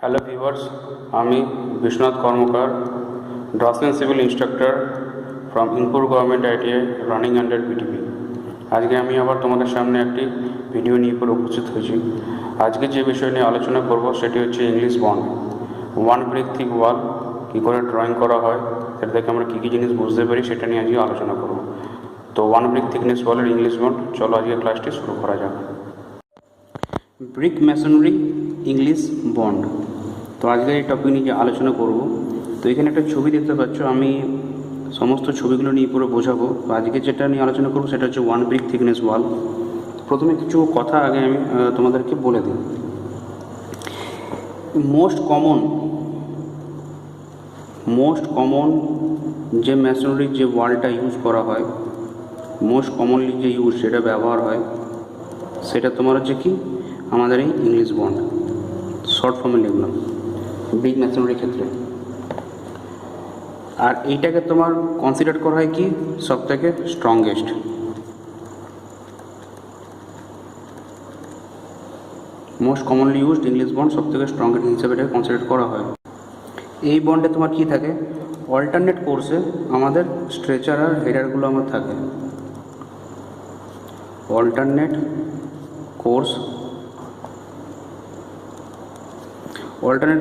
Hello viewers, আমি Biswanath Karmakar, draftsman civil instructor from Inpur government ITI running under BTP. আজকে আমি আবার তোমাদের সামনে একটি ভিডিও নিয়ে পরে উপস্থিত হয়েছি। আজকে যে বিষয় নিয়ে আলোচনা করব সেটি হচ্ছে English bond. One brick thick wall কী করে ড্রয়িং করা হয়, সেটা থেকে আমরা কী কী জিনিস বুঝতে পারি সেটা নিয়ে আজকে আলোচনা করব। তো ওয়ান ব্রিক থিকনেস ওয়ালের ইংলিশ বন্ড, চলো আজকে ক্লাসটি শুরু করা যাক। Brick masonry English bond. তো আজকের এই টপিক নিয়ে আলোচনা করব। তো এখানে একটা ছবি দেখতে পাচ্ছ, আমি সমস্ত ছবিগুলো নিয়ে পুরো বোঝাবো। তো আজকে যেটা নিয়ে আলোচনা করবো সেটা হচ্ছে ওয়ান ব্রিক থিকনেস ওয়াল। প্রথমে কিছু কথা আগে আমি তোমাদেরকে বলে দিই। মোস্ট কমন যে মেশনারির যে ওয়ালটা ইউজ করা হয়, মোস্ট কমনলি যে সেটা ব্যবহার হয়, সেটা তোমার হচ্ছে কি আমাদের এই ইংলিশ বন্ড। শর্ট ফর্মে লিখলাম ব্রিক মেশনারির ক্ষেত্রে। আর এইটাকে তোমার কনসিডার করা হয় কি সব থেকে strongest. Most commonly used English bond সব থেকে স্ট্রংগেস্ট হিসেবে এটাকে কনসিডার করা হয়। এই বন্ডে তোমার কি থাকে, অল্টারনেট কোর্সে আমাদের স্ট্রেচার আর হেডারগুলো আমার থাকে। অল্টারনেট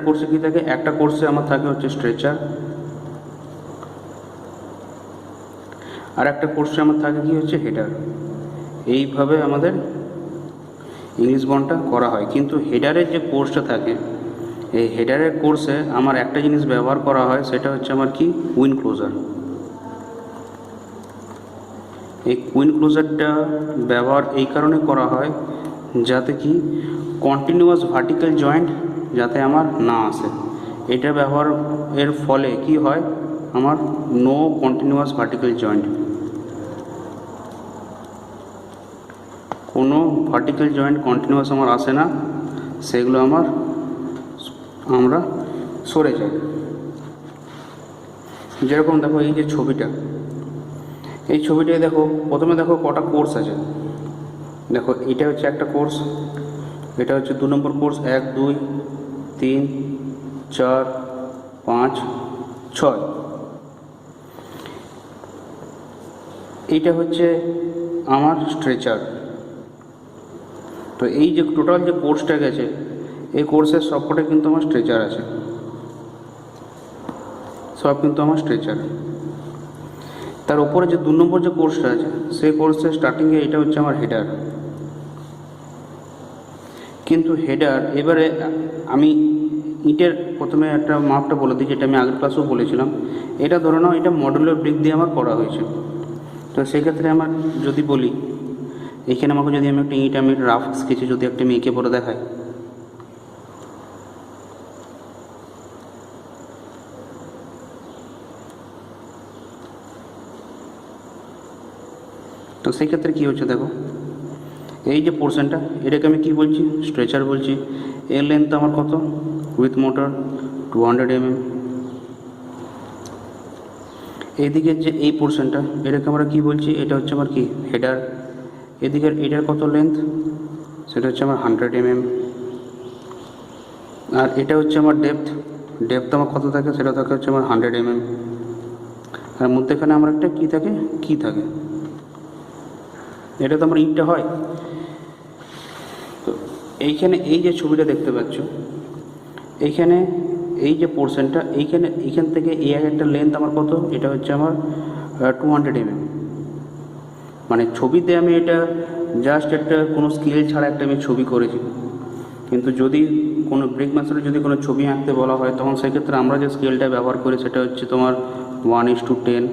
কোর্সে কী থাকে, একটা কোর্সে আমার থাকে হচ্ছে স্ট্রেচার, আর একটা কোর্সে আমার থাকে কি হচ্ছে হেডার। এইভাবে আমাদের ইংলিশ বন্ডটা করা হয়। কিন্তু হেডারের যে কোর্সটা থাকে, এই হেডারের কোর্সে আমার একটা জিনিস ব্যবহার করা হয়, সেটা হচ্ছে আমার কি কুইন ক্লোজার। এই কুইন ক্লোজারটা ব্যবহার এই কারণে করা হয় যাতে কি কন্টিনিউয়াস ভার্টিক্যাল জয়েন্ট যাতে আমার না আসে। এটা ব্যবহার এর ফলে কি হয়, আমার নো কন্টিনিউয়াস ভার্টিক্যাল জয়েন্ট, কোনো ভার্টিক্যাল জয়েন্ট কন্টিনিউয়াস আমার আসে না, সেগুলো আমরা সরে যাই। যেরকম দেখো এই যে ছবিটা, এই ছবিটায় দেখো, প্রথমে দেখো কটা কোর্স আছে। দেখো এটা হচ্ছে একটা কোর্স, এটা হচ্ছে 2 নম্বর কোর্স, 1 2 3 4 5 6। এইটা হচ্ছে আমার স্ট্রেচার। তো এই যে টোটাল যে কোর্সটা গেছে, এই কোর্সের সবকটাই কিন্তু আমার স্ট্রেচার আছে, সব কিন্তু আমার স্ট্রেচার। তার উপরে যে 2 নম্বর যে কোর্সটা আছে, সেই কোর্সের স্টার্টিংয়ে এটা হচ্ছে আমার হেডার। কিন্তু হেডার, এবারে আমি ইটের প্রথমে একটা মাপটা বলে দিই, যেটা আমি আগের ক্লাসেও বলেছিলাম। এটা ধরে নাও এটা মডুলার ব্রিক দিয়ে আমার করা হয়েছে। তো সেক্ষেত্রে আমার যদি বলি, এখানে আমাকে যদি আমি একটা ইট, আমি রাফ স্কেচে যদি একটা মেয়েকে পরে দেখাই, তো সেই ক্ষেত্রে কী হচ্ছে দেখো, এই যে পোর্শনটা, এটাকে আমি কী বলছি, স্ট্রেচার বলছি। এর লেন্থ আমার কত, উইথ মোটর 200 mm। এইদিকের যে এই পোর্শনটা, এটাকে আমরা কী বলছি, এটা হচ্ছে আমার কি হেডার। এদিকের এটার কত লেন্থ, সেটা হচ্ছে আমার 100 mm। আর এটা হচ্ছে আমার ডেপথ আমার কত থাকে, সেটা থাকে হচ্ছে আমার 100 mm। আর মধ্যেখানে আমার একটা কী থাকে, এটা তো আমার ইটটা হয়। তো এইখানে এই যে ছবিটা দেখতে পাচ্ছ, এইখানে এই যে পোর্শনটা, এইখান থেকে এই একটা লেন্থ আমার কত, এটা হচ্ছে আমার 200 mm। মানে ছবিতে আমি এটা জাস্ট একটা কোনো স্কেল ছাড়া একটা আমি ছবি করেছি। কিন্তু যদি কোনো ব্রিক মেশিনে যদি কোনো ছবি আঁকতে বলা হয়, তখন সেক্ষেত্রে আমরা যে স্কেলটা ব্যবহার করি সেটা হচ্ছে তোমার 1:10।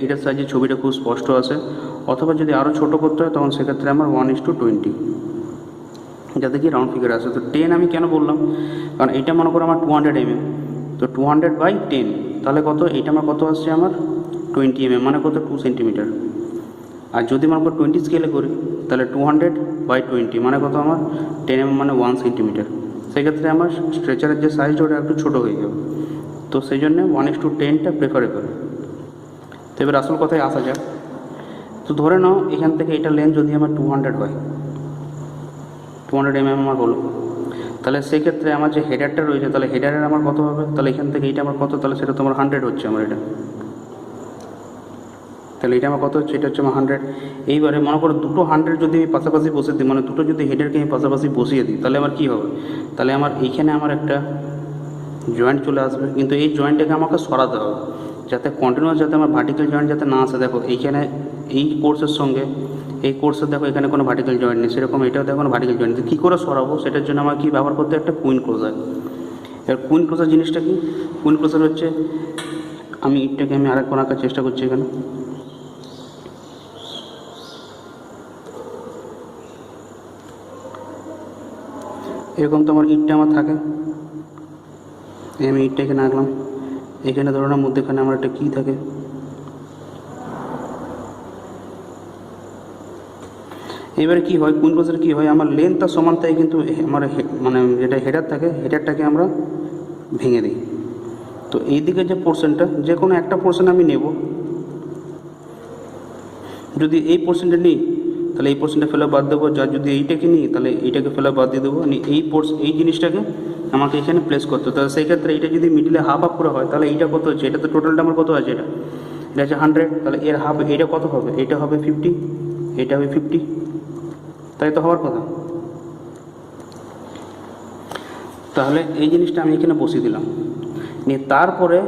এটার সাহায্যে ছবিটা খুব স্পষ্ট আসে। অথবা যদি আরও ছোটো করতে হয়, তখন সেক্ষেত্রে আমার 1:20, যাতে কি রাউন্ড ফিগার আসে। তো 10 আমি কেন বললাম, কারণ এটা মনে করো আমার 200 mm, তো 200/10 তাহলে কত, এটা আমার কত আসছে, আমার 20 mm, মানে কত 2 সেন্টিমিটার। আর যদি মনে করো 20 স্কেলে করি, তাহলে 200/20 মানে কত, আমার 10 mm, মানে 1 সেন্টিমিটার। সেক্ষেত্রে আমার স্ট্রেচারের যে সাইজটা ওটা একটু ছোটো হয়ে যাবে। তো সেই জন্যে 1:10টা প্রেফারেবল। তো এবার আসল কথায় আসা যাক। তো ধরে নাও এখান থেকে এটা লেন্থ যদি আমার 200 হয়, 200 mm আমার হলো। তাহলে সেক্ষেত্রে আমার যে হেডারটা রয়েছে, তাহলে হেডারের আমার কত হবে, তাহলে এখান থেকে এইটা আমার কত, তাহলে সেটা তো আমার 100 হচ্ছে আমার এটা, তাহলে এটা আমার কত হচ্ছে, এটা হচ্ছে আমার 100। এইবারে মনে করো দুটো 100 যদি আমি পাশাপাশি বসিয়ে দিই, মানে দুটো যদি হেডারকে আমি পাশাপাশি বসিয়ে দিই, তাহলে আমার কী হবে, তাহলে আমার এইখানে আমার একটা জয়েন্ট চলে আসবে, কিন্তু এই জয়েন্টটাকে আমাকে সরাতে হবে যাতে কন্টিনিউয়াস, যাতে আমার ভার্টিক্যাল জয়েন্ট যাতে না আসে। দেখো এইখানে এই কোর্সের সঙ্গে এই কোর্সের দেখো এখানে কোনো ভার্টিক্যাল জয়েন্ট নেই, সেরকম এটাও দেখো কোনো ভার্টিক্যাল জয়েন্ট নেই। কী করে সরাবো, সেটার জন্য আমার কী ব্যবহার করতে, একটা কুইন ক্লোজার। এবার কুইন ক্লোজার জিনিসটা কি, কুইন ক্লোজার হচ্ছে, আমি ইটটাকে আমি আরেকবার আঁকার চেষ্টা করছি এখানে। এরকম তো আমার ইটটা আমার থাকে, আমি ইটটা এখানে আঁকলাম, এখানে ধরো না মধ্যেখানে আমার একটা কী থাকে, এবারে কী হয়, কুইন ক্লোজার কী হয়, আমার লেন্থটা সমান থাকে, কিন্তু আমার মানে যেটা হেডার থাকে, হেডারটাকে আমরা ভেঙে দিই। তো এই দিকে যে পোর্শনটা, যে কোনো একটা পোর্শন আমি নেব, যদি এই পোর্শনটা নিই তাহলে এই পোর্শনটা ফেলে বাদ দেবো, যা যদি এইটাকে নিই তাহলে এইটাকে ফেলে বাদ দিয়ে দেবো, এই জিনিসটাকে আমাকে এখানে প্লেস করতে হবে। তাহলে সেই ক্ষেত্রে এটা যদি মিডিলে হাফ হাফ করে হয়, তাহলে এইটা কত হচ্ছে, এটা তো টোটালটা আমার কত আছে, এটা হচ্ছে 100, তাহলে এর হাফ এইটা কত হবে, এটা হবে 50, এটা হবে 50, তাই তো হওয়ার কথা। তাহলে এই জিনিসটা আমি এখানে বসিয়ে দিলাম, নিয়ে তারপরে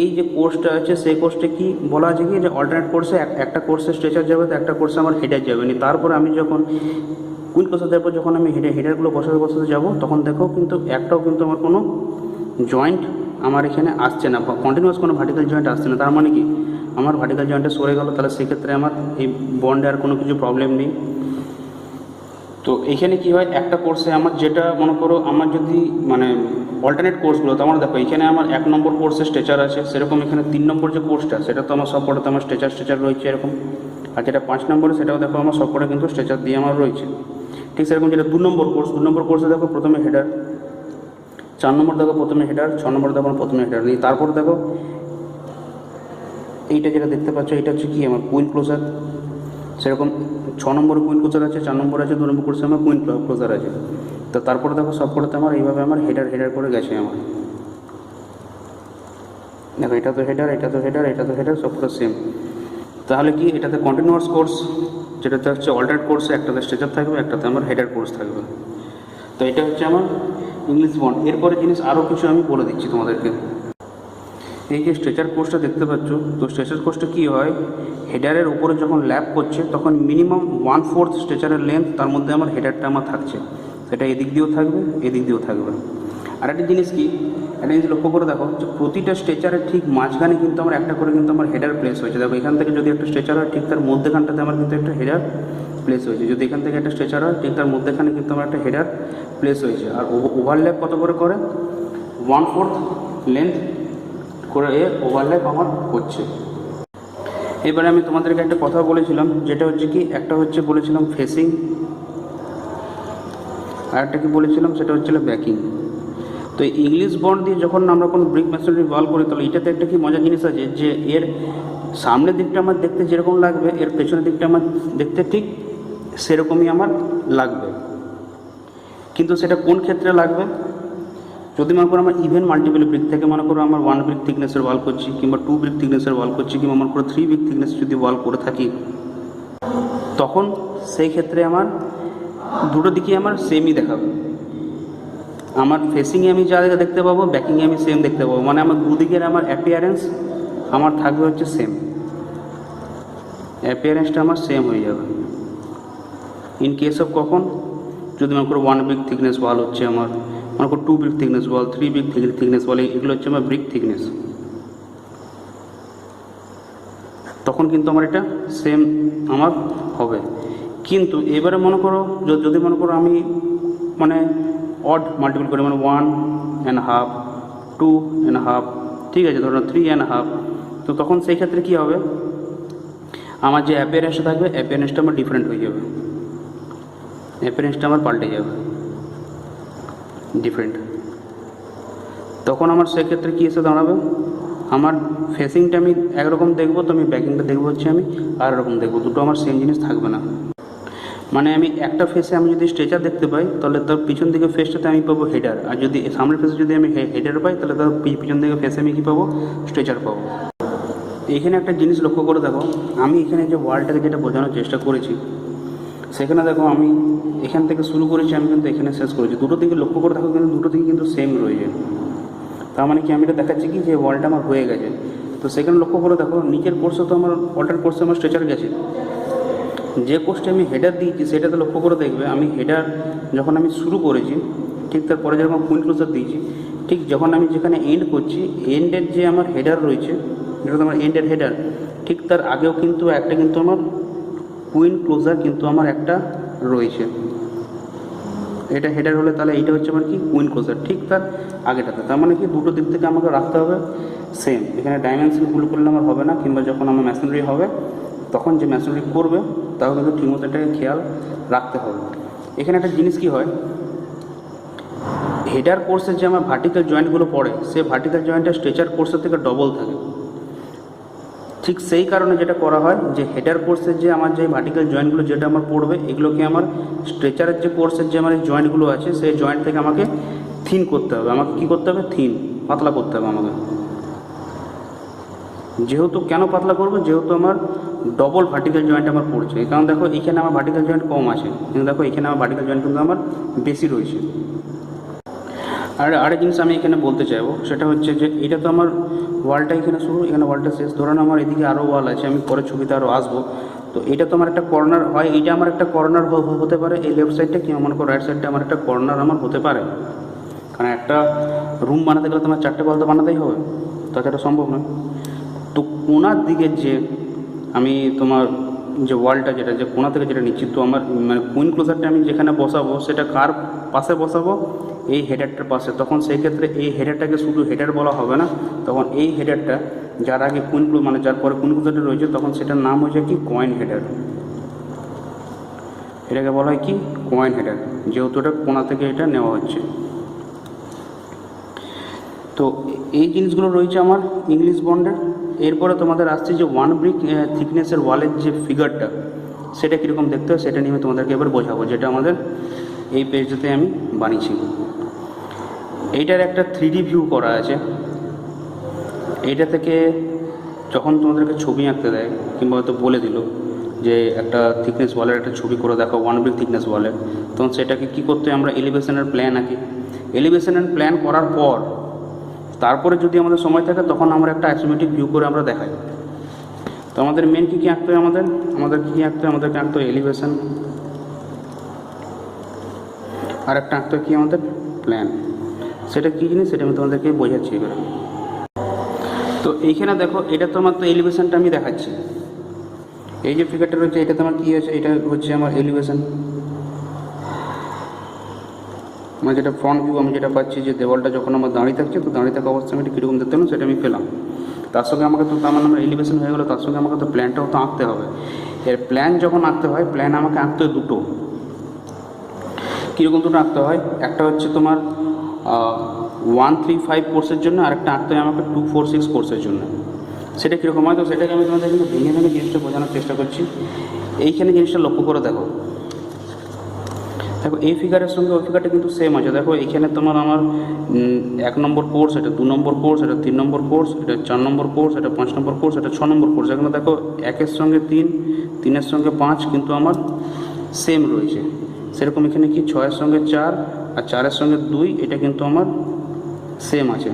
এই যে কোর্সটা আছে সেই কোর্সটা কি বলা আছে কি, যে অল্টারনেট কোর্সে একটা কোর্সে স্ট্রেচার যাবে, তো একটা কোর্সে আমার হেডার যাবে। নিয়ে তারপরে আমি যখন কুইন ক্লোজার দেওয়ার পর যখন আমি হেডারগুলো বসাতে যাবো, তখন দেখো কিন্তু একটাও কিন্তু আমার কোনো জয়েন্ট আমার এখানে আসছে না, বা কন্টিনিউয়াস কোনো ভার্টিক্যাল জয়েন্ট আসছে না। তার মানে কি আমার ভার্টিক্যাল জয়েন্টটা সরে গেল, তাহলে সেক্ষেত্রে আমার এই বন্ডে আর কোনো কিছু প্রবলেম নেই। তো এইখানে কি হয়, একটা কোর্সে আমার যেটা মনে করো আমার যদি মানে অল্টারনেট কোর্সগুলো, তো আমার দেখো এখানে আমার 1 নম্বর কোর্সে স্ট্রেচার আছে, সেরকম এখানে 3 নম্বর যে কোর্সটা সেটা তো আমার সবকটাতে আমার স্ট্রেচার রয়েছে এরকম, আর যেটা 5 নম্বরে সেটাও দেখো আমার সবকটা কিন্তু স্ট্রেচার দিয়ে আমার রয়েছে। ঠিক সেরকম যেটা 2 নম্বর কোর্সে দেখো প্রথমে হেডার, 4 নম্বর দেখো প্রথমে হেডার, 6 নম্বর দেখো প্রথমে হেডার নেই, তারপর দেখো এইটা যেটা দেখতে পাচ্ছ এটা হচ্ছে কি আমার কুইন ক্লোজার। সেরকম 6 নম্বরে কুইন ক্লোজার আছে, 4 নম্বর আছে, 2 নম্বর কোর্সে আমার কুইন ক্লোজার আছে। তো তারপরে দেখো সবকটাতে আমার এইভাবে আমার হেডার করে গেছে আমার, দেখো এটা তো হেডার, এটা তো হেডার, এটা তো হেডার, সবকটা সেম। তাহলে কি এটাতে কন্টিনিউয়াস কোর্স, যেটাতে হচ্ছে অল্টারনেট কোর্সে একটাতে স্ট্রেচার থাকবে, একটাতে আমার হেডার কোর্স থাকবে। তো এটা হচ্ছে আমার ইংলিশ বন্ড। এরপরে জিনিস আরও কিছু আমি বলে দিচ্ছি তোমাদেরকে। এই যে স্ট্রেচার কোর্সটা দেখতে পাচ্ছ, তো স্ট্রেচার কোর্সটা কী হয়, হেডারের উপরে যখন ল্যাপ করছে তখন মিনিমাম 1/4 স্ট্রেচারের লেন্থ, তার মধ্যে আমার হেডারটা আমার থাকছে, সেটা এদিক দিয়েও থাকবে এদিক দিয়েও থাকবে। আর একটা জিনিস কি, একটা জিনিস লক্ষ্য করে দেখো যে প্রতিটা স্ট্রেচারের ঠিক মাঝখানে কিন্তু আমার একটা করে কিন্তু আমার হেডার প্লেস হয়েছে। দেখো এখান থেকে যদি একটা স্ট্রেচার হয় ঠিক তার মধ্যেখানটাতে আমার কিন্তু একটা হেডার প্লেস হয়েছে, যদি এখান থেকে একটা স্ট্রেচার হয় ঠিক তার মধ্যেখানে কিন্তু আমার একটা হেডার প্লেস হয়েছে। আর ওভারল্যাপ কত করে 1/4 লেন্থ করে ওভারল্যাপ আমার হচ্ছে। এবারে আমি তোমাদেরকে একটা কথা বলেছিলাম, যেটা হচ্ছে কি, একটা হচ্ছে বলেছিলাম ফেসিং, আর একটা কি বলেছিলাম সেটা হচ্ছিল ব্যাকিং। তো ইংলিশ বন্ড দিয়ে যখন আমরা কোনো ব্রিক মেশিনারি ওয়াল করি, তাহলে এটাতে একটা কি মজার জিনিস আছে, যে এর সামনের দিকটা আমার দেখতে যেরকম লাগবে, এর পেছনের দিকটা আমার দেখতে ঠিক সেরকমই আমার লাগবে। কিন্তু সেটা কোন ক্ষেত্রে লাগবে, যদি মনে করো আমার ইভেন মাল্টিপল ব্রিক থেকে, মনে করো আমার 1 ব্রিক থিকনেসের ওয়াল করছি, কিংবা 2 ব্রিক থিকনেসের ওয়াল করছি, কিংবা মনে করো 3 ব্রিক থিকনেস যদি ওয়াল করে থাকি, তখন সেই ক্ষেত্রে আমার দুটো দিকেই আমার সেমই দেখাবে। আমার ফেসিংয়ে আমি যা দেখতে পাবো, ব্যাকিংয়ে আমি সেম দেখতে পাবো, মানে আমার দুদিকের আমার অ্যাপিয়ারেন্স আমার থাকবে হচ্ছে সেম, অ্যাপিয়ারেন্সটা আমার সেম হয়ে যাবে। ইন কেস অফ কখন, যদি মনে করো 1 ব্রিক থিকনেস ওয়াল হচ্ছে আমার, মনে করো 2 ব্রিক থিকনেস ওয়াল, 3 ব্রিক থিকনেস ওয়াল, এগুলো হচ্ছে আমার ব্রিক থিকনেস, তখন কিন্তু আমার এটা সেম আমার হবে। কিন্তু এবারে মনে করো যদি মনে করো আমি মানে অড মাল্টিপল করি, মানে 1.5, 2.5, ঠিক আছে, ধরো 3.5, তো তখন সেই ক্ষেত্রে কী হবে, আমার যে অ্যাপিয়ারেন্সটা থাকবে অ্যাপিয়ারেন্সটা আমার ডিফারেন্ট হয়ে যাবে, অ্যাপিয়ারেন্সটা আমার পাল্টে যাবে ডিফারেন্ট। তখন আমার সেক্ষেত্রে কী এসে দাঁড়াবে, আমার ফেসিংটা আমি একরকম দেখবো, তো আমি ব্যাকিংটা দেখবো হচ্ছে আমি আর রকম দেখবো, দুটো আমার সেম জিনিস থাকবে না। মানে আমি একটা ফেসে আমি যদি স্ট্রেচার দেখতে পাই তাহলে তার পিছন দিকে ফেসটাতে আমি পাবো হেডার, আর যদি সামনের ফেসে যদি আমি হেডার পাই তাহলে তার পিছন দিকে ফেসে আমি কী পাবো, স্ট্রেচার পাবো। এখানে একটা জিনিস লক্ষ্য করে দেখো, আমি এখানে যে ওয়ালটাকে যেটা বোঝানোর চেষ্টা করেছি সেখানে দেখো আমি এখান থেকে শুরু করেছি, আমি কিন্তু এখানে শেষ করেছি। দুটো দিকে লক্ষ্য করে দেখো কিন্তু দুটো দিকে কিন্তু সেম রয়েছে। তার মানে কি আমি এটা দেখাচ্ছি কি যে ওয়ালটা আমার হয়ে গেছে। তো সেখানে লক্ষ্য করে দেখো নিচের কোর্সে তো আমার ওয়ালটার কোর্সে আমার স্ট্রেচার গেছে, যে কোর্সটা আমি হেডার দিয়েছি সেটাতে লক্ষ্য করে দেখবে আমি হেডার যখন আমি শুরু করেছি ঠিক তারপরে যেরকম কুইন ক্লোজার দিয়েছি, ঠিক যখন আমি যেখানে এন্ড করছি এন্ডের যে আমার হেডার রয়েছে যেটা আমার এন্ডের হেডার, ঠিক তার আগেও কিন্তু একটা কিন্তু আমার কুইন ক্লোজার কিন্তু আমার একটা রয়েছে। এটা হেডার হলে তাহলে এইটা হচ্ছে আমার কি কুইন ক্লোজার ঠিক তার আগেটাতে। তার মানে কি দুটো দিক থেকে আমাকে রাখতে হবে সেম। এখানে ডাইমেনশন ভুল করলে আমার হবে না, কিংবা যখন আমার মেশিনারি হবে তখন যে মেশিনারি করবে তাও কিন্তু ঠিকমতো এটাকে খেয়াল রাখতে হবে। এখানে একটা জিনিস কি হয়, হেডার কোর্সের যে আমার ভার্টিক্যাল জয়েন্টগুলো পড়ে সে ভার্টিক্যাল জয়েন্টটা স্ট্রেচার কোর্সের থেকে ডবল থাকে। ঠিক সেই কারণে যেটা করা হয় যে হেডার কোর্সের যে আমার যে ভার্টিক্যাল জয়েন্টগুলো যেটা আমার পড়বে এগুলোকে আমার স্ট্রেচারের যে কোর্সের যে আমার জয়েন্টগুলো আছে সেই জয়েন্ট থেকে আমাকে থিন করতে হবে। আমাকে কী করতে হবে, থিন পাতলা করতে হবে আমাকে। যেহেতু কেন পাতলা করবো, যেহেতু আমার ডবল ভার্টিক্যাল জয়েন্ট আমার পড়ছে। কারণ দেখো এখানে আমার ভার্টিক্যাল জয়েন্ট কম আছে, কিন্তু দেখো এখানে আমার ভার্টিক্যাল জয়েন্ট কিন্তু আমার বেশি রয়েছে। আর আরেক জিনিস আমি এখানে বলতে চাইবো সেটা হচ্ছে যে এটা তো আমার ওয়ালটা এখানে শুরু, এখানে ওয়ালটা শেষ। ধরুন আমার এদিকে আরও ওয়াল আছে, আমি পরের ছবিতে আরও আসবো। তো এটা তো আমার একটা কর্নার হয়, এইটা আমার একটা কর্নার হতে পারে এই লেফট সাইডটা, কিংবা মনে করো রাইট সাইডটা আমার একটা কর্নার আমার হতে পারে। কারণ একটা রুম বানাতে গেলে তোমার 4টে ওয়াল তো বানাতেই হবে, তাছাড়া সম্ভব নয়। তো কোনার দিকে যে আমি তোমার যে ওয়ালটা যেটা যে কোনা থেকে যেটা নিচ্ছি, তো আমার মানে কুইন ক্লোজারটা আমি যেখানে বসাবো সেটা কার পাশে বসাবো, এই হেডারটার পাশে। তখন সেই ক্ষেত্রে এই হেডারটাকে শুধু হেডার বলা হবে না, তখন এই হেডারটা যার আগে কুইন মানে যার পরে কুইন ক্লোজারটা রয়েছে তখন সেটার নাম হয়েছে কি কয়েন হেডার। এটাকে বলা হয় কি কয়েন হেডার, যেহেতু এটা কোনা থেকে এটা নেওয়া হচ্ছে। তো এই জিনিসগুলো রয়েছে আমার ইংলিশ বন্ডের। এরপরে তোমাদের আসছে যে 1 ব্রিক থিকনেসের ওয়ালের যে ফিগারটা সেটা কীরকম দেখতে হয় সেটা নিয়ে আমি তোমাদেরকে এবার বোঝাবো, যেটা আমাদের এই পেজটাতে আমি বানিয়েছি। এইটার একটা 3D ভিউ করা আছে। এইটা থেকে যখন তোমাদেরকে ছবি আঁকতে দেয় কিংবা হয়তো বলে দিল যে একটা থিকনেস ওয়ালের একটা ছবি করে দেখো 1 ব্রিক থিকনেস ওয়ালের, তখন সেটাকে কী করতে হয়, আমরা এলিভেশনের প্ল্যান আঁকি। এলিভেশনের প্ল্যান করার পর তারপরে যদি আমাদের সময় থাকে তখন আমরা একটা অ্যাসিমেট্রিক ভিউ করে আমরা দেখাই। তো আমাদের মেন কী আঁকতে হয়, আমাদের কী আঁকতে হয়, আমাদেরকে আঁকতে হয় এলিভেশন, আর একটা আঁকতে হয় কি আমাদের প্ল্যান। সেটা কী জিনিস সেটা আমি তোমাদেরকে বোঝাচ্ছি এবারে। তো এইখানে দেখো এটা তো আমার তো এলিভেশনটা আমি দেখাচ্ছি। এই যে ফিগারটা রয়েছে এটা তোমার কী আছে, এটা হচ্ছে আমার এলিভেশন। মানে যেটা ফ্রন্ট ভিউ আমি যেটা পাচ্ছি যে দেওয়ালটা যখন আমার দাঁড়িয়ে থাকছে, তো দাঁড়িয়ে থাকা অবস্থায় আমি এটা কীরকম দেখতে পেলাম সেটা আমি পেলাম। তার সঙ্গে আমাকে তো তার মানে আমার এলিভেশন হয়ে গেলো, তার সঙ্গে আমাকে তো প্ল্যানটাও তো আঁকতে হবে। এর প্ল্যান যখন আঁকতে হয়, প্ল্যান আমাকে আঁকতে হয় দুটো। কীরকম দুটো আঁকতে হয়, একটা হচ্ছে তোমার 135 কোর্সের জন্য, আর একটা আঁকতে হয় আমাকে 246 কোর্সের জন্য। সেটা কীরকম হয়, তো সেটাকে আমি তোমাদের কিন্তু ভেঙে জিনিসটা বোঝানোর চেষ্টা করছি। এইখানে জিনিসটা লক্ষ্য করে দেখো, এই ফিগারের সঙ্গে ওই ফিগারটা কিন্তু সেম আছে। দেখো এখানে তোমার আমার 1 নম্বর কোর্স, এটা 2 নম্বর কোর্স, এটা 3 নম্বর কোর্স, এটা 4 নম্বর কোর্স, এটা 5 নম্বর কোর্স, এটা 6 নম্বর কোর্স। এখানে দেখো 1-এর সঙ্গে 3, 3-এর সঙ্গে 5 কিন্তু আমার সেম রয়েছে। সেরকম এখানে কি 6-এর সঙ্গে 4 আর 4-এর সঙ্গে 2 এটা কিন্তু আমার সেম আছে,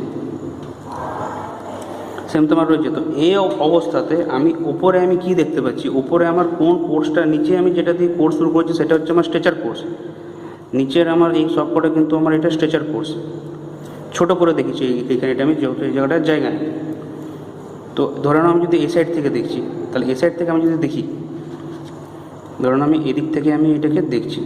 সেম তোমার রয়েছে। তো এই অবস্থাতে আমি ওপরে আমি কি দেখতে পাচ্ছি, ওপরে আমার কোন কোর্সটা, নিচে আমি যেটা দিয়ে কোর্স শুরু করছি সেটা হচ্ছে আমার স্ট্রেচার কোর্স। নিচের আমার এই সবকটা কিন্তু আমার এটা স্ট্রেচার কোর্স। ছোটো করে দেখেছি এইখানে, এটা আমি যেহেতু এই জায়গাটার জায়গা নেই। তো ধরে নাও আমি যদি এই সাইড থেকে দেখছি, তাহলে এই সাইড থেকে আমি যদি দেখি, ধরুন আমি এদিক থেকে আমি এটাকে দেখছি,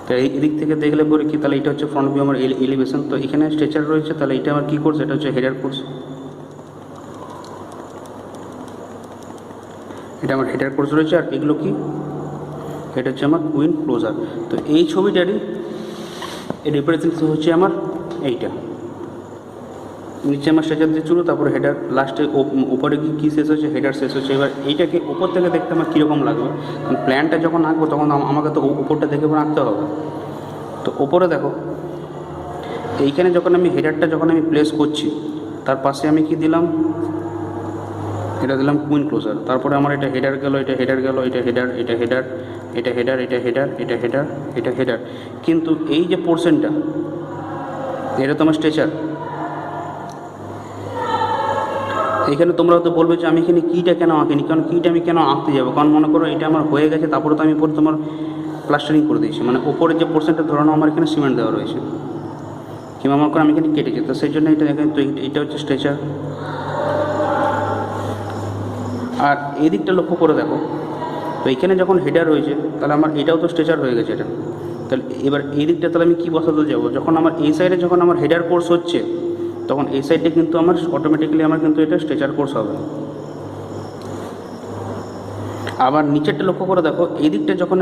তো এদিক থেকে দেখলে পরে কি, তাহলে এটা হচ্ছে ফ্রন্ট ভিউ আমার এলিভেশন। তো এখানে স্ট্রেচার রয়েছে, তাহলে এটা আমার কী কোর্স, এটা হচ্ছে হেডার কোর্স। এটা আমার হেডার কোর্স রয়েছে, আর এগুলো কি, এটা হচ্ছে আমার কুইন ক্লোজার। তো এই ছবিটারই রিপ্রেজেন্টেশন হচ্ছে আমার এইটা। নিচে আমার স্ট্রেচার দিয়ে শুরু, তারপরে হেডার, লাস্টে উপরে কী শেষ হচ্ছে, হেডার শেষ হচ্ছে। এবার এইটাকে উপর থেকে দেখতে আমার কীরকম লাগবে, কারণ প্ল্যানটা যখন আঁকবো তখন আমাকে তো উপরটা দেখে পরে আঁকতে হবে। তো ওপরে দেখো, এইখানে যখন আমি হেডারটা যখন আমি প্লেস করছি, তার পাশে আমি কি দিলাম, এটা দিলাম কুইন ক্লোজার। তারপরে আমার এটা হেডার গেল, এটা হেডার গেল, এটা হেডার, এটা হেডার, এটা হেডার, এটা হেডার, এটা হেডার, এটা হেডার। কিন্তু এই যে পোর্শনটা, এটা তো আমার স্ট্রেচার। এখানে তোমরা তো বলবে যে আমি এখানে কীটা কেন আঁকিনি, কারণ কীটা আমি কেন আঁকতে যাবো, কারণ মনে করো এটা আমার হয়ে গেছে, তারপরে তো আমি পরে তোমার প্লাস্টারিং করে দিয়েছি, মানে ওপরের যে পোর্শনটা ধরানো আমার এখানে সিমেন্ট দেওয়া রয়েছে, কিংবা আমার করে আমি এখানে কেটেছি, তো সেই জন্য এটা এখানে তো এটা হচ্ছে স্ট্রেচার। আর এই দিকটা লক্ষ্য করে দেখো, তো এইখানে যখন হেডার রয়েছে তাহলে আমার এটাও তো স্ট্রেচার হয়ে গেছে এটা। তাহলে এবার এই দিকটা তাহলে আমি কী বসাতে যাবো, যখন আমার এই সাইডে যখন আমার হেডার কোর্স হচ্ছে, তখন এই সাইডে কিন্তু আমার অটোমেটিক্যালি আমার কিন্তু এটা স্ট্রেচার কোর্স হবে। আবার নিচেরটা লক্ষ্য করে দেখো, এই দিকটা যখন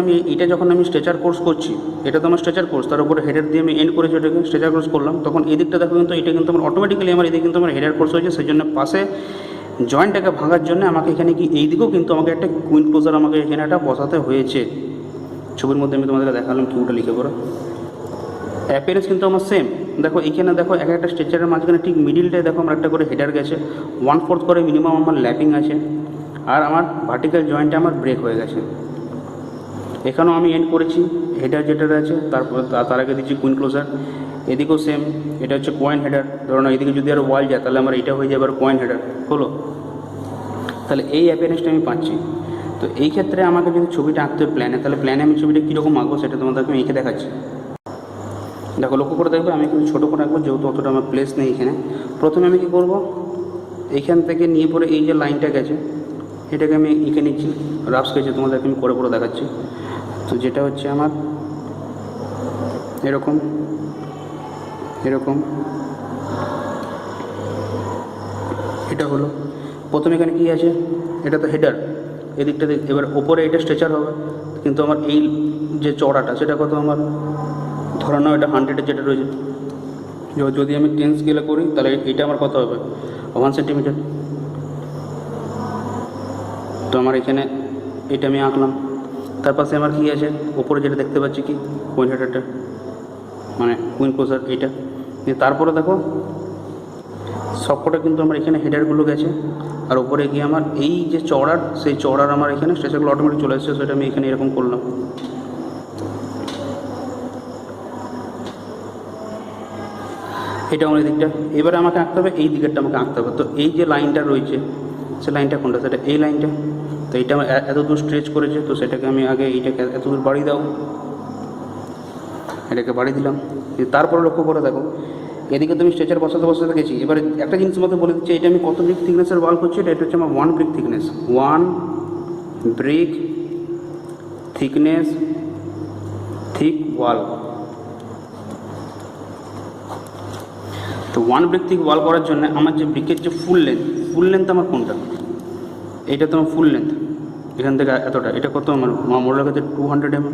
আমি স্ট্রেচার কোর্স করছি, এটা তো আমার স্ট্রেচার কোর্স, তার উপরে হেডার দিয়ে আমি এন্ড করেছি, এটাকে স্ট্রেচার কোর্স করলাম, তখন এই দিকটা দেখো কিন্তু এটা কিন্তু আমার অটোমেটিক্যালি আমার এদিকে কিন্তু আমার হেডার কোর্স হয়েছে। সেই জন্য পাশে জয়েন্টটাকে ভাঙার জন্য আমাকে এখানে কি এই দিকেও কিন্তু আমাকে একটা কুইন ক্লোজার আমাকে এখানে একটা বসাতে হয়েছে। ছবির মধ্যে আমি তোমাদেরকে দেখালাম কিউটা লিখে পড়ো। অ্যাপিয়ারেন্স কিন্তু আমার সেম। দেখো এইখানে দেখো এক একটা স্ট্রেচারের মাঝখানে ঠিক মিডিলটায় দেখো আমার একটা করে হেডার গেছে, 1/4 করে মিনিমাম আমার ল্যাপিং আছে, আর আমার ভার্টিক্যাল জয়েন্টে আমার ব্রেক হয়ে গেছে। এখানেও আমি এন্ড করেছি, হেডার যেটা আছে তারপর তার আগে দিচ্ছি কুইন ক্লোজার। এদিকেও সেম, এটা হচ্ছে কয়েন হেডার। ধরো না এদিকে যদি আরও ওয়াল যায় তাহলে আমার এটা হয়ে যাবে আর কয়েন হেডার হলো। তাহলে এই অ্যাপিয়ারেন্সটা আমি পাচ্ছি। তো এই ক্ষেত্রে আমাকে যদি ছবিটা আঁকতে হবে প্ল্যানে, তাহলে প্ল্যানে আমি ছবিটা কীরকম আঁকবো সেটা তোমাদেরকে আমি এঁকে দেখাচ্ছি। দেখো লক্ষ্য করে দেখবে, আমি কিন্তু ছোটো করে আঁকবো যেহেতু অতটা আমার প্লেস নেই এখানে। প্রথমে আমি কী করবো, এইখান থেকে নিয়ে পরে এই যে লাইনটা গেছে এটাকে আমি এঁকে নিচ্ছি, রাফ স্কেচে তোমাদেরকে আমি করে দেখাচ্ছি। তো যেটা হচ্ছে আমার এরকম এরকম, এটা হলো প্রথমে। এখানে কী আছে, এটা তো হেডার, এদিকটা এবার ওপরে এটা স্ট্রেচার হবে, কিন্তু আমার এই যে চড়াটা সেটা কত, আমার ধরে নাও এটা 100-এর যেটা রয়েছে, যদি আমি 10 স্কেলে করি তাহলে এটা আমার কত হবে, 1 সেন্টিমিটার। তো আমার এখানে এটা আমি আঁকলাম। তার পাশে আমার কী আছে, ওপরে যেটা দেখতে পাচ্ছি কি কুইন হেডারটা, মানে কুইন ক্লোজার এইটা। তারপরে দেখো সবকটা কিন্তু আমার এখানে হেডারগুলো গেছে, আর ওপরে গিয়ে আমার এই যে চড়ার, সেই চড়ার আমার এখানে স্ট্রেচারগুলো অটোমেটিক চলে এসেছে, সেটা আমি এখানে এরকম করলাম। এটা আমার এই দিকটা। এবারে আমাকে আঁকতে হবে এই দিকেরটা, আমাকে আঁকতে হবে। তো এই যে লাইনটা রয়েছে, সে লাইনটা কোনটা, সেটা এই লাইনটা। তো এইটা আমার এত দূর স্ট্রেচ করেছে, তো সেটাকে আমি আগে এইটাকে এত দূর বাড়িয়ে দাও, এটাকে বাড়িয়ে দিলাম। তারপরে লক্ষ্য করে দেখো, এদিকে তো আমি স্ট্রেচার বসাতে গেছি। এবারে একটা জিনিস মধ্যে বলে দিচ্ছি, এটা আমি কত ব্রিক থিকনেসের ওয়াল করছি, এটা হচ্ছে আমার 1 brick thickness, 1 brick thickness thick wall. তো 1 ব্রিক থিক ওয়াল করার জন্য আমার যে ব্রিকের যে ফুল লেন্থ আমার কোনটা, এইটা তো আমার ফুল লেন্থ, এখান থেকে এতটা, এটা কত আমার মোটর কাছে 200 mm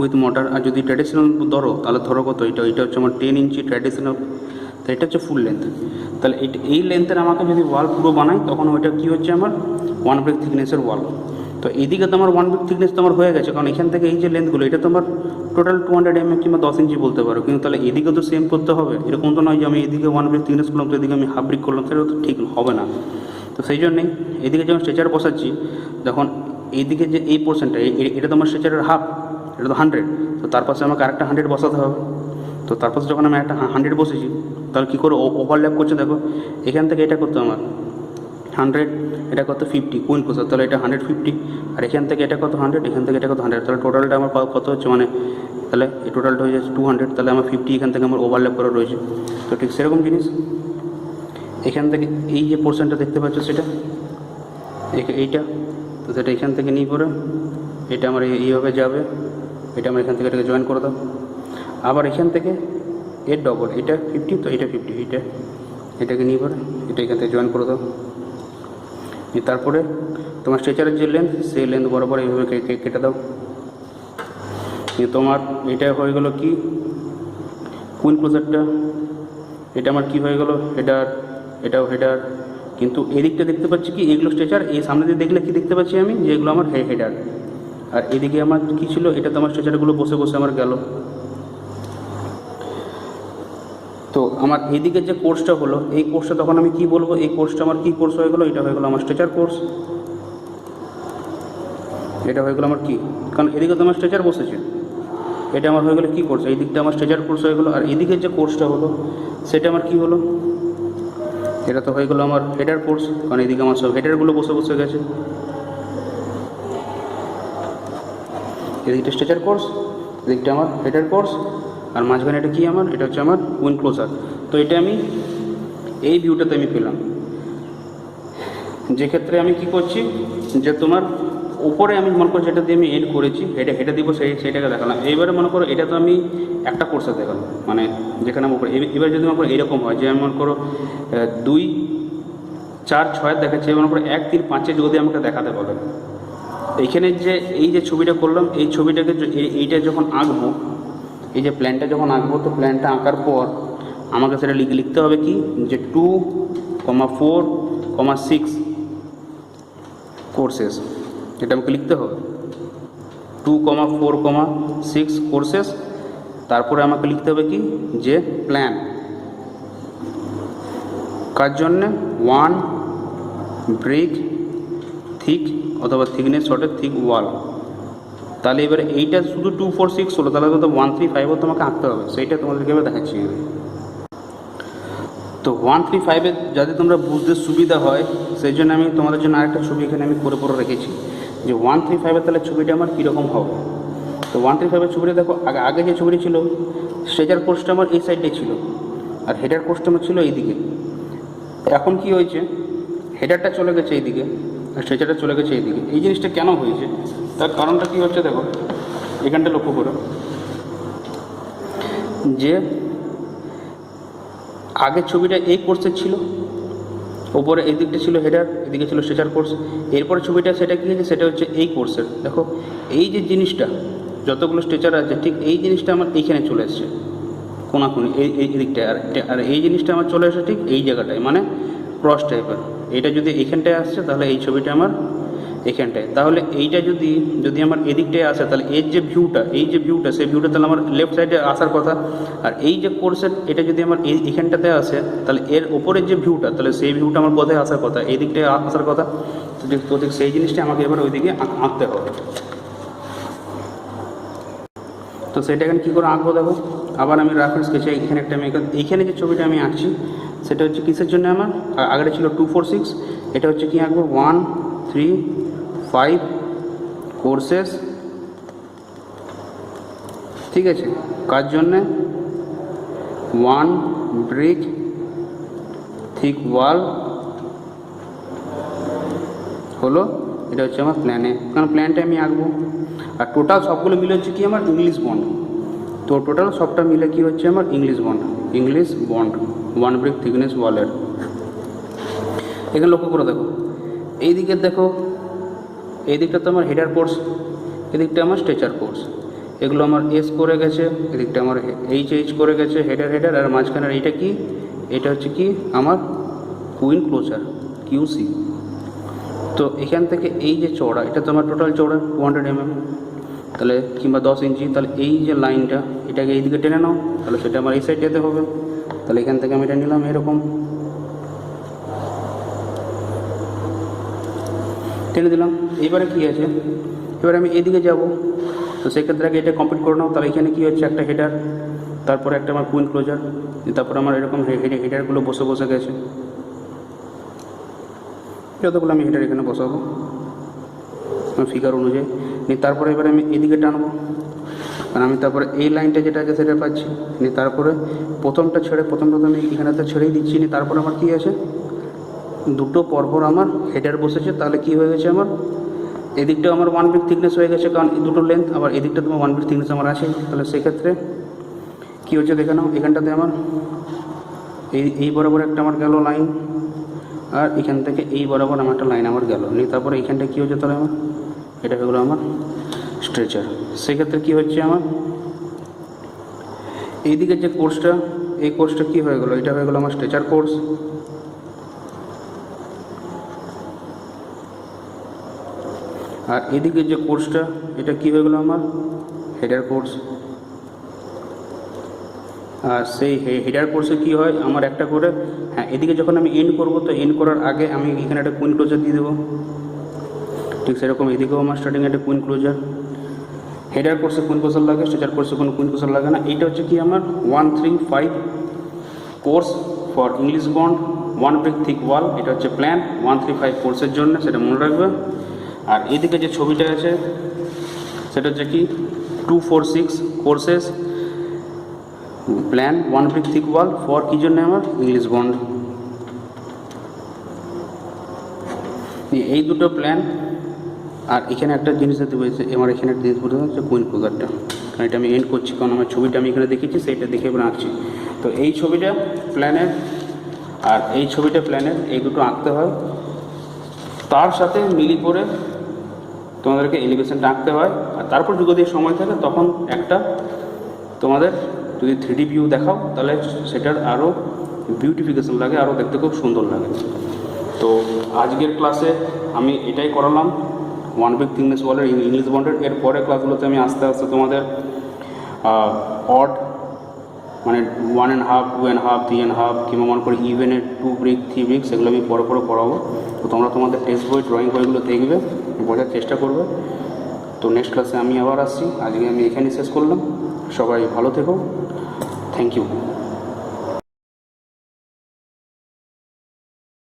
উইথ মোটর। আর যদি ট্র্যাডিশনাল ধরো তাহলে ধরো কত, এটা হচ্ছে আমার 10 ইঞ্চি ট্র্যাডিশনাল, তো এটা হচ্ছে ফুল লেন্থ। তাহলে এই লেন্থের আমাকে যদি ওয়াল পুরো বানাই, তখন ওইটা কী হচ্ছে আমার 1 ব্রিক থিকনেসের ওয়াল। তো এইদিকে তো আমার 1 ব্রিক থিকনেস তো আমার হয়ে গেছে, কারণ এখান থেকে এই যে লেন্থগুলো এটা তো আমার টোটাল 200 mm কিংবা 10 ইঞ্চি বলতে পারো। কিন্তু তাহলে এদিকে তো সেম করতে হবে, এরকম তো নয় যে আমি এদিকে 1 ব্রিক থিকনেস করলাম তো এদিকে আমি হাফ ব্রিক করলাম, সেটা তো ঠিক হবে না। তো সেই জন্যেই এদিকে যখন স্ট্রেচার বসাচ্ছি, যখন এইদিকে যে এই পোর্শনটা, এটা তো আমার স্ট্রেচারের হাফ, এটা তো 100, তো তার পাশে আমাকে আরেকটা 100 বসাতে হবে। তো তারপর যখন আমি একটা 100 বসেছি, তাহলে কী করে ওভারল্যাপ করছে দেখো, এখান থেকে এটা করতে আমার 100, এটা কত 50 কুইন ক্লোজার, তাহলে এটা 150, আর এখান থেকে এটা কত 100, এখান থেকে এটা কত 100, তাহলে টোটালটা আমার কত হচ্ছে, মানে তাহলে এই টোটালটা হয়ে যাচ্ছে 200, তাহলে আমার 50 এখান থেকে আমার ওভারল্যাপ করা রয়েছে। তো ঠিক সেরকম জিনিস এখান থেকে এই যে পোর্শনটা দেখতে পাচ্ছ সেটা এইটা, তো সেটা এখান থেকে নিয়ে পরে এটা আমার এইভাবে যাবে, এটা আমার এখান থেকে এটাকে জয়েন করে দাও। আবার এখান থেকে এর ডবল, এটা 50, তো এটা 50, এটাকে নিয়ে পরে এটা এখান থেকে জয়েন করে দাও। তারপরে তোমার স্ট্রেচারের যে লেন্থ, সেই লেন্থ বরাবর এইভাবে কেটে দাও। তোমার এটা হয়ে গেল কি কুইন ক্লোজারটা, এটা আমার কি হয়ে গেল, হেডার, এটাও হেডার। কিন্তু এদিকটা দেখতে পাচ্ছি কি এগুলো স্ট্রেচার, এই সামনে দিয়ে দেখলে কি দেখতে পাচ্ছি আমি যে এগুলো আমার হেডার। আর এদিকে আমার কি ছিল, এটা তো আমার স্ট্রেচারগুলো বসে বসে আমার গেল। তো আমার এদিকে যে কোর্সটা হলো, এই কোর্সটা তখন আমি কি বলবো, এই কোর্সটা আমার কি কোর্স হয়ে গেলো, এটা হয়ে গেলো আমার স্ট্রেচার কোর্স। এটা হয়ে গেলো আমার কি, কারণ এদিকে তো আমার স্ট্রেচার বসেছে, এটা আমার হয়ে গেলো কী কোর্স, এই দিকটা আমার স্ট্রেচার কোর্স হয়ে গেলো। আর এদিকের যে কোর্সটা হলো সেটা আমার কি হলো, এটা তো হয়ে গেলো আমার হেডার কোর্স, কারণ এদিকে আমার সব হেডারগুলো বসে বসে গেছে। এদিকটা স্ট্রেচার কোর্স, এদিকটা আমার হেডার কোর্স, আর মাঝখানে এটা কি আমার, এটা হচ্ছে আমার উইন্ড ক্লোজার। তো এটা আমি এই ভিউটাতে আমি পেলাম, যে ক্ষেত্রে আমি কি করছি যে তোমার উপরে আমি মনে করো যেটা দিয়ে আমি এড করেছি, এটা দিব সেইটাকে দেখালাম। এইবারে মনে করো এটা তো আমি একটা কোর্সে দেখালাম, মানে যেখানে আমার উপরে, এবার যদি মনে করো এরকম হয় যে আমি মনে করো 2, 4, 6 দেখাচ্ছি, মনে করো 1, 3, 5 যদি আমাকে দেখাতে বলে, এইখানে যে এই যে ছবিটা করলাম, এই ছবিটাকে এইটা যখন আঁকবো, এই যে প্ল্যানটা যখন আঁকবো, তো প্ল্যানটা আঁকার পর আমাকে সেটা লিখতে হবে কি যে 2, 4, 6 কোর্সেস, এটা আমাকে লিখতে হবে 2, 4, 6 কোর্সেস। তারপরে আমাকে লিখতে হবে কি যে প্ল্যান কার জন্যে 1 ব্রিক থিক অথবা থিকনেস শর্টের থিক ওয়াল। তাহলে এবারে এইটা শুধু 2, 4, 6 হলো, তাহলে তো 1, 3, 5 তোমাকে আঁকতে হবে, সেইটা তোমাদেরকে এবার দেখাচ্ছি। তো 1, 3, 5 যাতে তোমরা বুঝতে সুবিধা হয় সেই জন্য আমি তোমাদের জন্য আরেকটা ছবি এখানে আমি করে রেখেছি যে 1, 3, 5 তাহলে ছবিটা আমার কীরকম হবে। তো 1, 3, 5 ছবিটা দেখো, আগে যে ছবিটি ছিল স্ট্রেচার কোর্সটা আমার এই সাইডে ছিল, আর হেডার কোর্সটা আমার ছিল এইদিকে। এখন কি হয়েছে, হেডারটা চলে গেছে এইদিকে আর স্ট্রেচারটা চলে গেছে এইদিকে। এই জিনিসটা কেন হয়েছে, তার কারণটা কি হচ্ছে দেখো, এখানটা লক্ষ্য করো যে আগের ছবিটা এই কোর্সের ছিল, ওপরে এই দিকটা ছিল হেডার, এদিকে ছিল স্ট্রেচার কোর্স। এরপরে ছবিটা সেটা কী হয়েছে, সেটা হচ্ছে এই কোর্সের। দেখো এই যে জিনিসটা যতগুলো স্ট্রেচার আছে ঠিক এই জিনিসটা আমার এইখানে চলে এসছে কোনাকুনি, এই দিকটায়। আর এই জিনিসটা আমার চলে আসে ঠিক এই জায়গাটায়, মানে ক্রস টাইপের। এটা যদি এইখানটায় আসছে তাহলে এই ছবিটা আমার এখানটায়। তাহলে এইটা যদি আমার এদিকটায় আসে তাহলে এর যে ভিউটা, সেই ভিউটা তাহলে আমার লেফট সাইডে আসার কথা। আর এই যে কোর্সের এটা যদি আমার এখানটাতে আসে তাহলে এর ওপরের যে ভিউটা, তাহলে সেই ভিউটা আমার কোথায় আসার কথা, এই দিকটায় আসার কথা। তো ঠিক সেই জিনিসটা আমাকে এবার ওইদিকে আঁকতে হবে। তো সেটা এখানে কী করে আঁকবো দেখো, আবার আমি রেফারেন্স স্কেচে এখানে একটা আমি এইখানে যে ছবিটা আমি আঁকছি সেটা হচ্ছে কিসের জন্য, আমার আগেটা ছিল 2, 4, 6, এটা হচ্ছে কি আঁকবো 1, 3, 5 কোর্সেস, ঠিক আছে। কার জন্যে 1 ব্রিক থিক ওয়াল হলো, এটা হচ্ছে আমার প্ল্যানে, কারণ প্ল্যানটা আমি আঁকবো। আর টোটাল সবগুলো মিলে হচ্ছে কি আমার ইংলিশ বন্ড। তো টোটাল সবটা মিলে কি হচ্ছে আমার ইংলিশ বন্ড 1 ব্রিক থিকনেস ওয়ালের। এখানে লক্ষ্য করে দেখো, এই দিকের দেখো, এই দিকটা তো আমার হেডার কোর্স, এদিকটা আমার স্ট্রেচার কোর্স, এগুলো আমার এস করে গেছে, এদিকটা আমার এইচ করে গেছে, হেডার। আর মাঝখানের এইটা কি, এটা হচ্ছে কি আমার উইন্ড ক্লোজার কিউসি। তো এখান থেকে এই যে চওড়া, এটা তো আমার টোটাল চওড়া 200 mm, তাহলে কিংবা 10 ইঞ্চি। তাহলে এই যে লাইনটা এটাকে এইদিকে টেনে নাও, তাহলে সেটা আমার এই সাইড যেতে হবে। তাহলে এখান থেকে আমি এটা নিলাম এরকম টেনে দিলাম। এবারে কি আছে, এবারে আমি এদিকে যাব, তো সেক্ষেত্রে আগে এটা কমপ্লিট করে নাও। তাহলে এখানে কী হচ্ছে, একটা হেডার, তারপরে একটা আমার কুইন ক্লোজার, তারপরে আমার এরকম হেডারগুলো বসে গেছে। যতগুলো আমি হেডার এখানে বসাবো ফিগার অনুযায়ী। তারপরে এবারে আমি এদিকে টানবো, কারণ আমি তারপরে এই লাইনটা যেটা আছে সেটা পাচ্ছি। তারপরে প্রথমটা আমি এখানেতে ছেড়েই দিচ্ছি। তারপরে আমার কী আছে, দুটো পরপর আমার হেডার বসেছে। তাহলে কি হয়ে গেছে, আমার এদিকটা আমার 1 ব্রিক থিকনেস হয়ে গেছে, কারণ এই দুটো লেন্থ, আবার এদিকটা তোমার 1 ব্রিক থিকনেস আমার আছে। তাহলে সেক্ষেত্রে কী হচ্ছে দেখে নাও, এখানটাতে আমার এই বরাবর একটা আমার গেল লাইন, আর এখান থেকে এই বরাবর আমার একটা লাইন আমার গেল। তারপরে এইখানটা কী হচ্ছে, তাহলে আমার এটা হয়ে গেলো আমার স্ট্রেচার। সেক্ষেত্রে কী হচ্ছে, আমার এইদিকের যে কোর্সটা, এই কোর্সটা কী হয়ে গেল, এটা হয়ে গেল আমার স্ট্রেচার কোর্স। আর এদিকে যে কোর্সটা, এটা কি হয়ে গেল আমার হেডার কোর্স। আর সেই হেডার কোর্সে কী হয় আমার একটা করে, হ্যাঁ এদিকে যখন আমি এন্ড করব তো এন্ড করার আগে আমি এখানে একটা কুইন ক্লোজার দিয়ে দেবো। ঠিক সেরকম এদিকেও আমার স্টার্টিংয়ে একটা কুইন ক্লোজার। হেডার কোর্সে কুইন ক্লোজার লাগে, স্ট্রেচার কোর্সে কোনো কুইন ক্লোজার লাগে না। এইটা হচ্ছে কি আমার 135 course for English bond 1 brick thick wall. এটা হচ্ছে প্ল্যান 135 কোর্সের জন্য, সেটা মনে রাখবে। আর এদিকে যে ছবিটা আছে সেটা হচ্ছে কি 246 courses plan 1 brick thick wall for কী জন্য আমার ইংলিশ বন্ড। এই দুটো প্ল্যান। আর এখানে একটা জিনিস দিতে বলেছে, আমার এখানে একটা জিনিস বলতে হচ্ছে কুইন ক্লোজারটা, কারণ এটা আমি এন্ড করছি, কারণ আমার ছবিটা আমি এখানে দেখেছি সেইটা দেখে এবার আঁকছি। তো এই ছবিটা প্ল্যানের আর এই ছবিটা প্ল্যানের, এই দুটো আঁকতে হয়। তার সাথে মিলি করে তোমাদেরকে এলিভেশনটা আঁকতে হয়। আর তারপর যদি সময় থাকে তখন একটা তোমাদের যদি 3D ভিউ দেখাও তাহলে সেটার আরও বিউটিফিকেশন লাগে, আরও দেখতে খুব সুন্দর লাগে। তো আজকের ক্লাসে আমি এটাই করালাম 1 ব্রিক থিকনেস ওয়ালের ইংলিশ বন্ডের। এর পরে ক্লাসগুলোতে আমি আস্তে আস্তে তোমাদের অড মানে 1.5, 2.5, 3.5 কিংবা মনে করি ইভেনের 2 ব্রিক 3 ব্রিক, সেগুলো আমি পরে পরে পড়াবো। তো তোমরা তোমাদের টেক্সট বই ড্রয়িং বইগুলো দেখবে, বোঝার চেষ্টা করবে। তো নেক্সট ক্লাসে আমি আবার আসছি। আজকে আমি এখানেই শেষ করলাম। সবাই ভালো থেকো। Thank you.